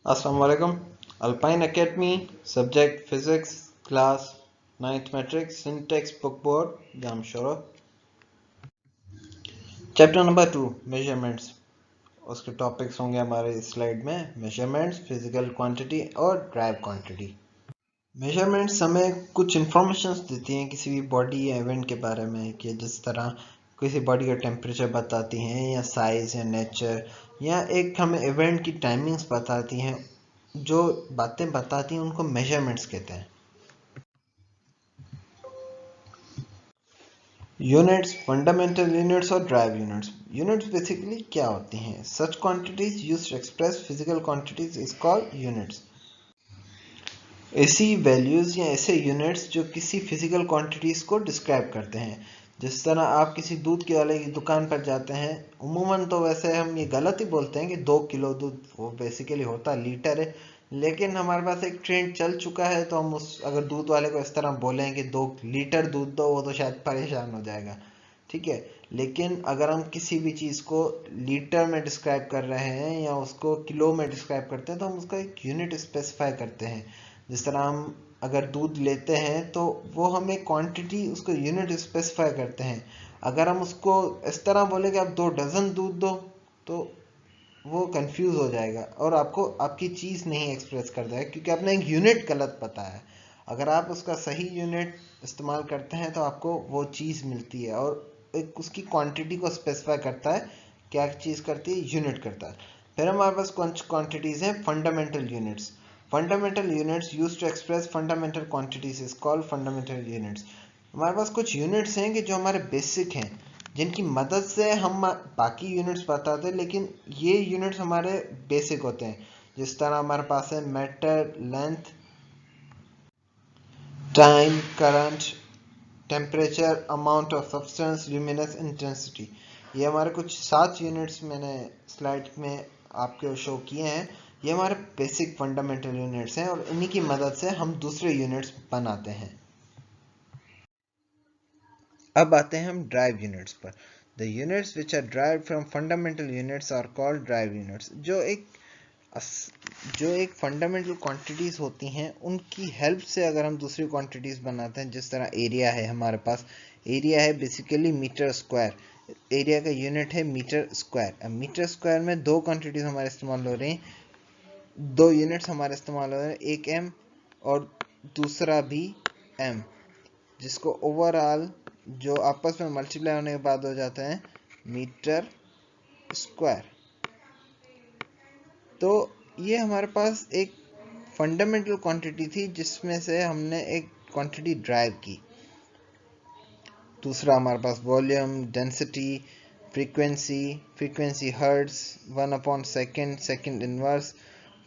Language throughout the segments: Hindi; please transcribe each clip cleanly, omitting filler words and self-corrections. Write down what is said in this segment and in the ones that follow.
Assalamu alaikum. Alpine Academy, subject physics, class 9th metric, syntax book board, Jamshoro. Chapter number 2 measurements. उसके टॉपिक्स होंगे हमारे इस स्लाइड में मेजरमेंट्स, फिजिकल क्वांटिटी और ड्राइव क्वांटिटी. मेजरमेंट्स हमें कुछ इंफॉर्मेशन देती हैं किसी भी बॉडी या इवेंट के बारे में, कि जिस तरह किसी बॉडी का टेम्परेचर बताती हैं या साइज या नेचर, या एक हमें इवेंट की टाइमिंग्स बताती हैं. जो बातें बताती हैं उनको मेजरमेंट्स कहते हैं. यूनिट्स, फंडामेंटल यूनिट्स और ड्राइव यूनिट्स. यूनिट्स बेसिकली क्या होती हैं? Such quantities used to express physical quantities is called units. ऐसी वैल्यूज या ऐसे यूनिट्स जो किसी फिजिकल क्वांटिटीज को डिस्क्राइब करते हैं. जिस तरह आप किसी दूध के वाले की दुकान पर जाते हैं, उम्मूमन तो वैसे हम ये गलत ही बोलते हैं कि 2 किलो दूध, वो बेसिकली होता लीटर है. लेकिन हमारे पास एक ट्रेंड चल चुका है, तो हम उस अगर दूध वाले को इस तरह बोलें कि 2 लीटर दूध दो, वो तो शायद परेशान हो जाएगा. ठीक है. लेकिन अगर हम किसी भी चीज़ को लीटर में डिस्क्राइब कर रहे हैं या उसको किलो में डिस्क्राइब करते हैं, तो हम उसका एक यूनिट स्पेसिफाई करते हैं. जिस तरह हम अगर दूध लेते हैं तो वो हम एक क्वांटिटी, उसको यूनिट स्पेसिफाई करते हैं. अगर हम उसको इस तरह बोले कि आप 2 डज़न दूध दो, तो वो कंफ्यूज हो जाएगा और आपको आपकी चीज़ नहीं एक्सप्रेस कर देगा, क्योंकि आपने एक यूनिट गलत बताया है. अगर आप उसका सही यूनिट इस्तेमाल करते हैं तो आपको वो चीज़ मिलती है, और एक उसकी क्वांटिटी को स्पेसिफाई करता है. क्या चीज़ करती है? यूनिट करता है. फिर हमारे पास कुछ क्वांटिटीज़ हैं fundamental units. Fundamental units use to express fundamental quantities is called fundamental units. हमारे पास कुछ यूनिट्स हैं कि जो हमारे बेसिक हैं, जिनकी मदद से हम बाकी यूनिट्स बताते हैं, लेकिन ये यूनिट्स हमारे बेसिक होते हैं. जिस तरह हमारे पास है matter, length, time, current, temperature, amount of substance, luminous, intensity. ये हमारे कुछ 7 यूनिट्स मैंने स्लाइड में आपके शो किए हैं. ये हमारे बेसिक फंडामेंटल यूनिट्स हैं, और इन्हीं की मदद से हम दूसरे यूनिट्स बनाते हैं. अब आते हैं हम ड्राइव यूनिट्स पर. The units which are derived from fundamental units are called derive units. जो एक फंडामेंटल क्वांटिटीज़ होती हैं, उनकी हेल्प से अगर हम दूसरी क्वांटिटीज़ बनाते हैं. जिस तरह एरिया है, हमारे पास एरिया है बेसिकली मीटर स्क्वायर. एरिया का यूनिट है मीटर स्क्वायर. अब मीटर स्क्वायर में 2 क्वांटिटीज़ हमारे इस्तेमाल हो रही हैं, 2 यूनिट्स हमारे इस्तेमाल हो रहे हैं, एक एम और दूसरा भी एम, जिसको ओवरऑल जो आपस में मल्टीप्लाई होने के बाद हो जाते हैं मीटर स्क्वायर. तो ये हमारे पास एक फंडामेंटल क्वांटिटी थी, जिसमें से हमने एक क्वांटिटी ड्राइव की. दूसरा हमारे पास वॉल्यूम, डेंसिटी, फ्रीक्वेंसी हर्ट्ज, 1/सेकेंड, सेकेंड इनवर्स,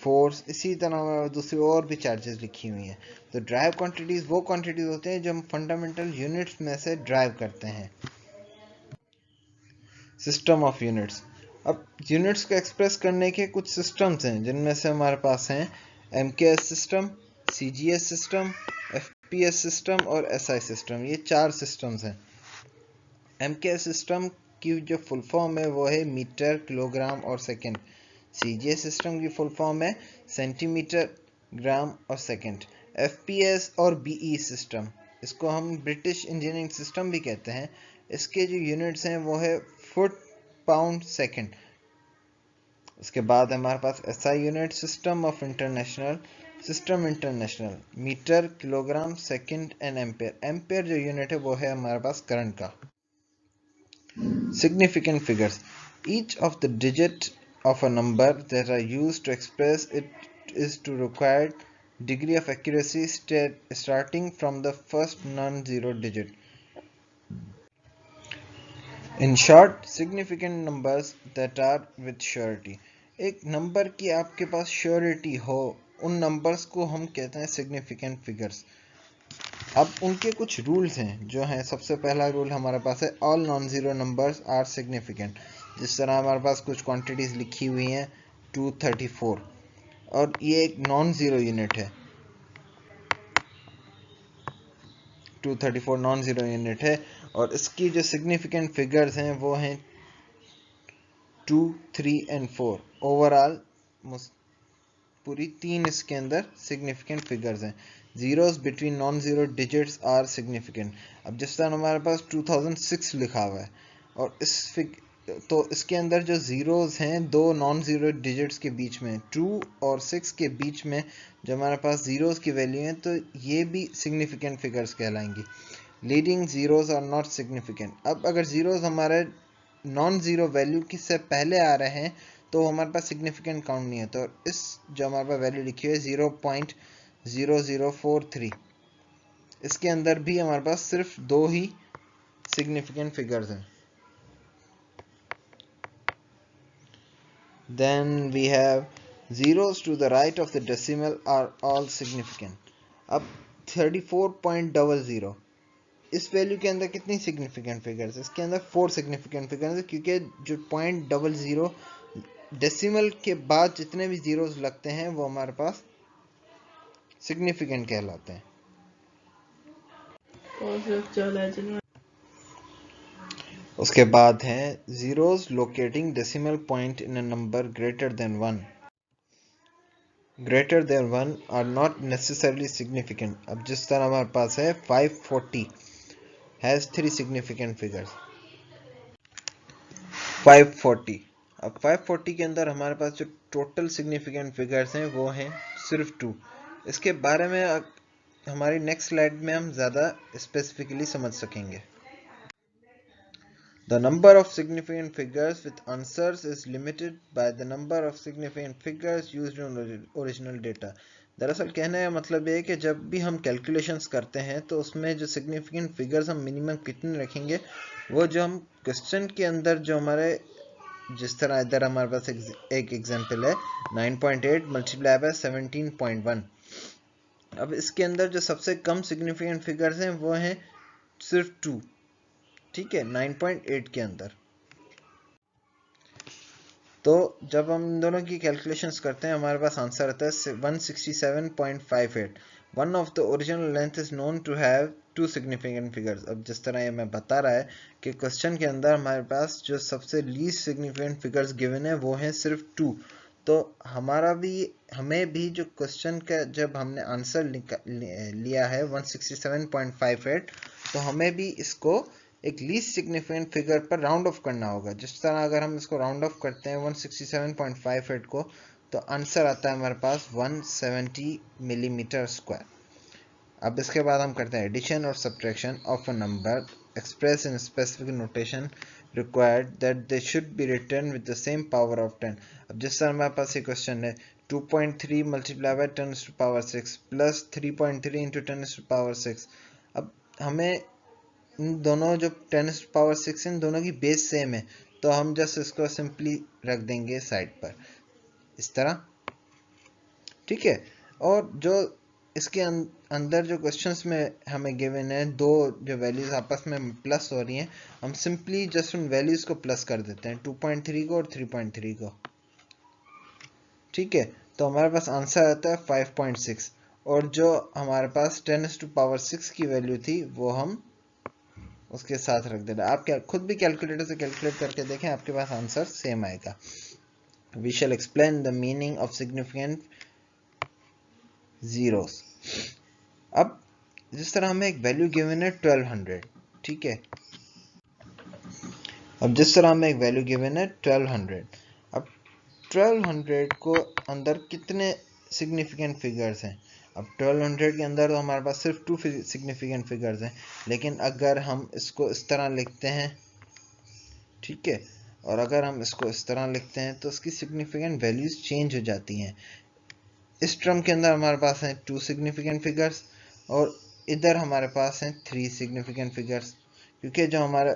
फोर्स, इसी तरह दूसरी और भी चार्जेस लिखी हुई हैं. तो ड्राइव क्वांटिटीज़ वो क्वांटिटीज होते हैं जो हम फंडामेंटल यूनिट्स में से ड्राइव करते हैं. System of units. अब यूनिट्स को एक्सप्रेस करने के कुछ सिस्टम्स हैं, जिनमें से हमारे पास हैं MKS system, CGS system, FPS system और SI सिस्टम. ये 4 सिस्टम्स हैं. MKS सिस्टम की जो फुल फॉर्म है वो है मीटर, किलोग्राम और सेकंड. CGS सिस्टम की फुल फॉर्म है सेंटीमीटर, ग्राम और सेकंड. FPS और BE सिस्टम, इसको हम ब्रिटिश इंजीनियरिंग सिस्टम भी कहते हैं, इसके जो यूनिट्स हैं वो है फुट, पाउंड, सेकंड. उसके बाद हमारे पास SI unit, system of international, metre, kilogram, second and ampere. Ampere जो यूनिट है वो है हमारे पास करंट का. Significant figures. Each of the digit of a number that are used to express it is to required degree of accuracy starting from the first non-zero digit. In short, significant numbers that are with surety. एक नंबर की आपके पास श्योरिटी हो, उन नंबर्स को हम कहते हैं सिग्निफिकेंट फिगर्स. अब उनके कुछ रूल्स हैं जो हैं. सबसे पहला रूल हमारे पास है all non zero numbers are significant. जिस तरह हमारे पास कुछ क्वांटिटीज़ लिखी हुई हैं 234, और ये एक नॉन ज़ीरो यूनिट है. 234 नॉन ज़ीरो यूनिट है, और इसकी जो सिग्निफिकेंट फिगर्स हैं वो हैं 2, 3 एंड 4. ओवरऑल पूरी 3 इसके अंदर सिग्निफिकेंट फिगर्स हैं। Zeros between non zero digits are significant. अब जिस तरह हमारे पास 2006 लिखा हुआ है और तो इसके अंदर जो जीरोस हैं दो नॉन जीरो डिजिट्स के बीच में, 2 और 6 के बीच में जो हमारे पास जीरोस की वैल्यू है, तो ये भी सिग्निफिकेंट फिगर्स कहलाएंगी। Leading zeros are not significant. अब अगर जीरोस हमारे नॉन जीरो वैल्यू की से पहले आ रहे हैं तो हमारे पास सिग्निफिकेंट काउंट नहीं है। तो इस जो हमारे पास वैल्यू लिखी हुई है 0.0043, इसके अंदर भी हमारे पास सिर्फ दो ही सिग्निफिकेंट फिगर्स हैं। Then we have zeros to the right of the decimal are all significant. अब 34.00, इस वैल्यू के अंदर कितनी सिग्निफिकेंट फिगर्स है? इसके अंदर 4 सिग्निफिकेंट फिगर्स है, क्योंकि जो 0.00 डेसिमल के बाद जितने भी जीरोस लगते हैं वो हमारे पास सिग्निफिकेंट कहलाते हैं। उसके बाद है zeros locating decimal point in a number greater than 1 are not necessarily significant. अब जिस तरह हमारे पास है 540 हैज 3 सिग्निफिकेंट फिगर्स। 540, अब 540 के अंदर हमारे पास जो टोटल सिग्निफिकेंट फिगर्स हैं वो हैं सिर्फ 2। इसके बारे में हमारी नेक्स्ट स्लाइड में हम ज़्यादा स्पेसिफिकली समझ सकेंगे। The number of significant figures with answers is limited by the number of significant figures used in original data. दरअसल कहने का मतलब ये है कि जब भी हम कैलकुलेशंस करते हैं तो उसमें जो सिग्निफिकेंट फिगर्स हम मिनिमम कितने रखेंगे, वो जो हम क्वेश्चन के अंदर जो हमारे, जिस तरह इधर हमारे पास एक एग्जांपल है 9.8 मल्टीप्लाई बाय 17.1। अब इसके अंदर जो सबसे कम सिग्निफिकेंट फिगर्स हैं वो हैं सिर्फ 2, ठीक है, 9.8 के अंदर। तो जब हम इन दोनों की कैलकुलेशंस करते हैं हमारे पास आंसर आता है 167.58। One of the original length is known to have 2 significant figures. अब जिस तरह ये मैं बता रहा है कि क्वेश्चन के अंदर हमारे पास जो सबसे लीस्ट सिग्निफिकेंट फिगर्स गिवन है वो हैं सिर्फ 2। तो हमें भी जो क्वेश्चन का जब हमने आंसर लिया है 167.58, तो हमें भी इसको एक लीस्ट सिग्निफिकेंट फिगर पर राउंड ऑफ करना होगा। जिस तरह अगर हम इसको राउंड ऑफ करते हैं 167.58 को, तो आंसर आता है हमारे पास 170 मिलीमीटर स्क्वायर। अब इसके बाद हम करते हैं एडिशन और subtraction of a number express in specific notation required that they should be written with the same power of 10। अब जिस तरह हमारे पास ये क्वेश्चन है 2.3 मल्टीप्लाई बाय 10⁻⁶ प्लस 3.3 इंटू 10⁻⁶। अब हमें इन दोनों जो 10⁻⁶ इन दोनों की बेस सेम है, तो हम जस्ट इसको सिंपली रख देंगे साइड पर इस तरह, ठीक है। और जो इसके अंदर जो क्वेश्चंस में हमें गिवन है दो जो वैल्यूज आपस में प्लस हो रही हैं, हम सिंपली जस्ट उन वैल्यूज को प्लस कर देते हैं, 2.3 को और 3.3 को, ठीक है। तो हमारे पास आंसर आता है 5.6 और जो हमारे पास 10⁻⁶ की वैल्यू थी वो हम उसके साथ रख देना। आप खुद भी कैलकुलेटर से कैलकुलेट करके देखें, आपके पास आंसर सेम आएगा। We shall explain the meaning of significant zeros. अब जिस तरह हमें एक वैल्यू गिवन है 1200, ठीक है। अब जिस तरह हमें एक वैल्यू गिवन है 1200, अब 1200 को अंदर कितने सिग्निफिकेंट फिगर्स हैं? अब 1200 के अंदर तो हमारे पास सिर्फ 2 सिग्निफिकेंट फिगर्स हैं, लेकिन अगर हम इसको इस तरह लिखते हैं, ठीक है, और अगर हम इसको इस तरह लिखते हैं तो इसकी सिग्निफिकेंट वैल्यूज चेंज हो जाती हैं। इस टर्म के अंदर हमारे पास हैं 2 सिग्निफिकेंट फिगर्स और इधर हमारे पास हैं 3 सिग्निफिकेंट फिगर्स, क्योंकि जो हमारे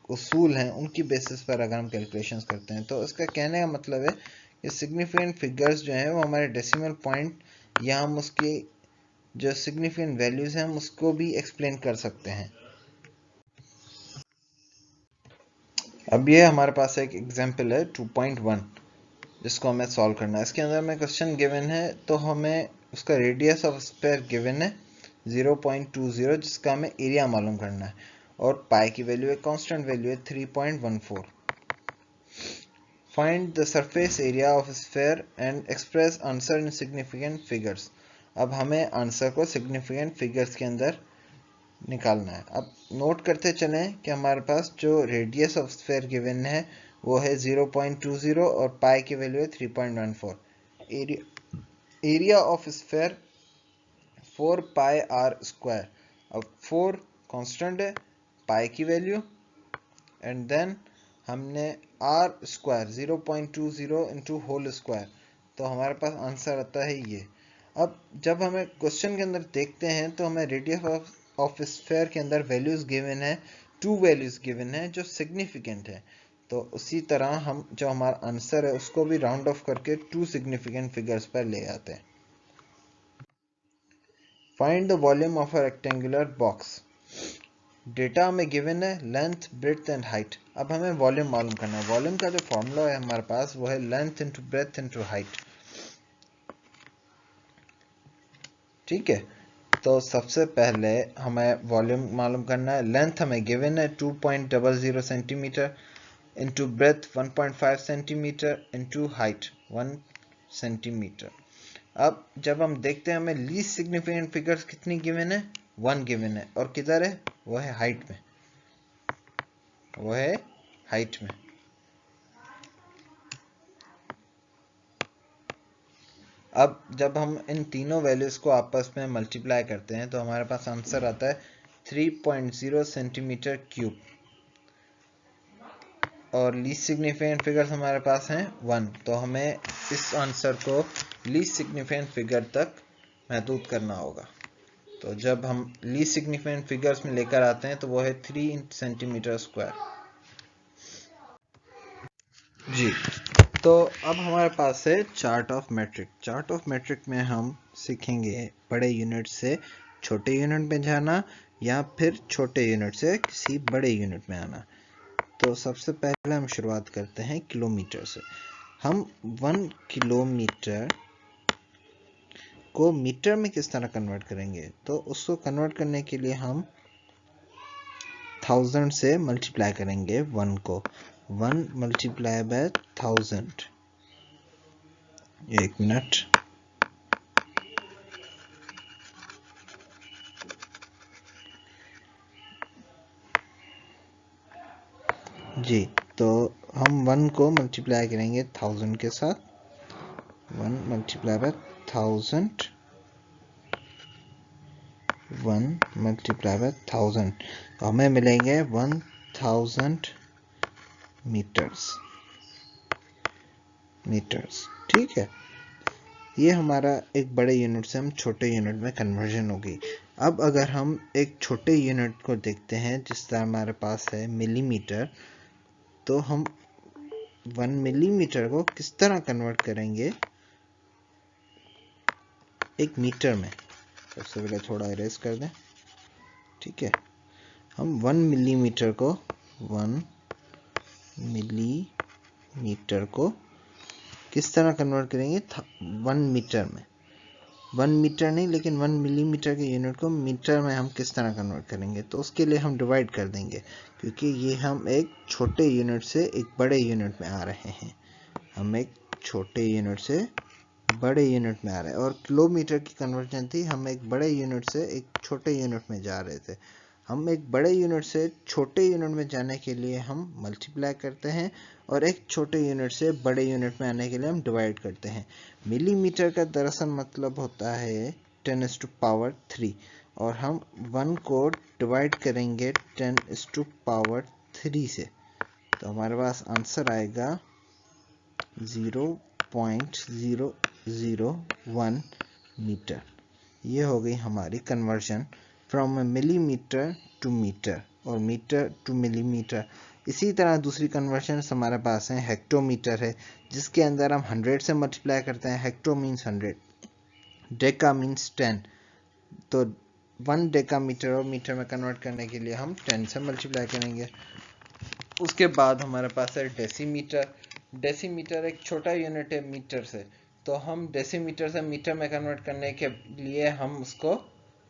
उसूल हैं उनकी बेसिस पर अगर हम कैलकुलेशंस करते हैं, तो इसका कहने का मतलब है कि सिग्निफिकेंट फिगर्स जो हैं वो हमारे डेसिमल पॉइंट या हम उसकी जो सिग्निफिकेंट वैल्यूज हैं हम उसको भी एक्सप्लेन कर सकते हैं। अब ये हमारे पास एक एग्जांपल है 2.1 जिसको हमें सॉल्व करना है। इसके अंदर में क्वेश्चन गिवन है तो हमें उसका रेडियस ऑफ स्फीयर गिवन है 0.20, जिसका हमें एरिया मालूम करना है और पाई की वैल्यू एक कांस्टेंट वैल्यू है 3.14। Find the surface area of sphere and express answer in significant figures. अब हमें आंसर को सिग्निफिकेंट फिगर्स के अंदर निकालना है। अब नोट करते चलें कि हमारे पास जो रेडियस ऑफ स्फीयर गिवन है वो है 0.20 और पाई की वैल्यू है 3.14। Area of sphere 4 pi r square. अब 4 कांस्टेंट है, पाई की वैल्यू, एंड देन हमने r square 0.20 into whole square, तो हमारे पास आंसर आता है ये। अब जब हमें क्वेश्चन के अंदर देखते हैं तो हमें रेडियस ऑफ स्फीयर के अंदर वैल्यूज गिवन है, 2 वैल्यूज गिवन है जो सिग्निफिकेंट है। तो उसी तरह हम जो हमारा आंसर है उसको भी राउंड ऑफ करके 2 सिग्निफिकेंट फिगर्स पर ले आते हैं। Find the volume of a rectangular box. Data हमें गिवन है लेंथ, ब्रेड्थ एंड हाइट। अब हमें वॉल्यूम मालूम करना है। वॉल्यूम का जो फॉर्मूला है हमारे पास वो है length into breadth into height. ठीक है, तो सबसे पहले हमें वॉल्यूम मालूम करना है। लेंथ हमें गिवन है 2.00 centimetre into breadth 1.5 centimetre into height 1 centimetre. अब जब हम देखते हैं हमें लीस्ट सिग्निफिकेंट फिगर्स कितनी गिवन है, 1 गिवन है, और किधर है, वो है हाइट में, वो है हाइट में। अब जब हम इन तीनों वैल्यूज को आपस में मल्टीप्लाई करते हैं तो हमारे पास आंसर आता है 3.0 सेंटीमीटर क्यूब, और लीस्ट सिग्निफिकेंट फिगर्स हमारे पास हैं 1, तो हमें इस आंसर को लीस्ट सिग्निफिकेंट फिगर तक महदूद करना होगा। तो जब हम लीस्ट सिग्निफिकेंट फिगर्स में लेकर आते हैं तो वो है 3 सेंटीमीटर स्क्वायर। जी, तो अब हमारे पास है chart of metric. Chart of metric में हम सीखेंगे बड़े यूनिट से छोटे यूनिट में जाना या फिर छोटे यूनिट से किसी बड़े यूनिट में आना। तो सबसे पहले हम शुरुआत करते हैं किलोमीटर से। हम 1 किलोमीटर को मीटर में किस तरह कन्वर्ट करेंगे, तो उसको कन्वर्ट करने के लिए हम 1000 से मल्टीप्लाई करेंगे 1 को। 1 मल्टीप्लाई बाय 1000, एक मिनट, जी, तो हम 1 को मल्टीप्लाई करेंगे 1000 के साथ। 1 मल्टीप्लाई बाय 1000, 1 मल्टीप्लाई बाय 1000, तो हमें मिलेंगे 1000 मीटर्स। ठीक है, ये हमारा एक बड़े यूनिट से हम छोटे यूनिट में कन्वर्जन होगी। अब अगर हम एक छोटे यूनिट को देखते हैं जिस तरह हमारे पास है मिलीमीटर, तो हम 1 मिलीमीटर को किस तरह कन्वर्ट करेंगे एक मीटर में। सबसे पहले थोड़ा इरेज कर दें। ठीक है, हम 1 मिलीमीटर को 1 मिलीमीटर को किस तरह कन्वर्ट करेंगे 1 मीटर में। 1 मीटर नहीं, लेकिन 1 मिलीमीटर के यूनिट को मीटर में हम किस तरह कन्वर्ट करेंगे, तो उसके लिए हम डिवाइड कर देंगे, क्योंकि ये हम एक छोटे यूनिट से एक बड़े यूनिट में आ रहे हैं। हम एक छोटे यूनिट से बड़े यूनिट में आ रहे हैं, और किलोमीटर की कन्वर्जन थी, हम एक बड़े यूनिट से एक छोटे यूनिट में जा रहे थे। हम एक बड़े यूनिट से छोटे यूनिट में जाने के लिए हम मल्टीप्लाई करते हैं, और एक छोटे यूनिट से बड़े यूनिट में आने के लिए हम डिवाइड करते हैं। मिलीमीटर का दरअसल मतलब होता है 10⁻³ और हम 1 को डिवाइड करेंगे 10⁻³ से, तो हमारे पास आंसर आएगा 0.001 मीटर। ये हो गई हमारी conversion from millimetre to metre और मीटर टू मिलीमीटर। इसी तरह दूसरी कन्वर्जन हमारे पास है हेक्टोमीटर है, जिसके अंदर हम 100 से मल्टीप्लाई करते हैं। हेक्टो मीन्स 100, डेका मीन्स 10, तो 1 डेकामीटर और मीटर में कन्वर्ट करने के लिए हम 10 से मल्टीप्लाई करेंगे। उसके बाद हमारे पास है डेसीमीटर। डेसीमीटर एक छोटा यूनिट है मीटर से, तो हम डेसीमीटर से मीटर में कन्वर्ट करने के लिए हम उसको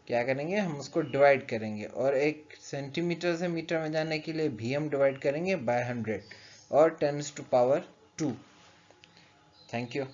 क्या करेंगे, हम उसको डिवाइड करेंगे, और एक सेंटीमीटर से मीटर में जाने के लिए भी हम डिवाइड करेंगे बाय 100 और 10⁻² 2। Thank you.